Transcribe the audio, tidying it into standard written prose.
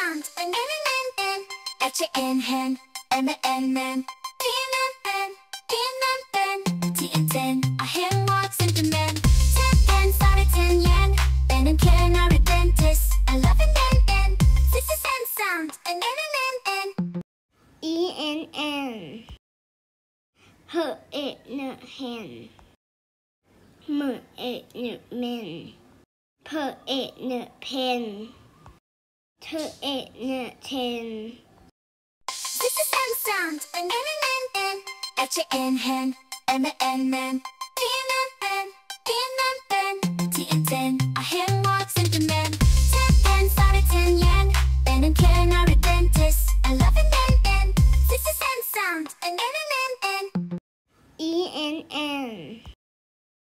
sound. N N N N. H N hen. M N man. T N N. T N N. T N ten. A hen walks into man. Ten pen sorry 10 yen. N and can are a dentist. 11 N N. This is N sound. N N N N. E N N. H E N hen. M E N men. P E N pen. T E N ten. This is N sound. N N N N. H N hen. M N man. T N N. T N N. T N ten.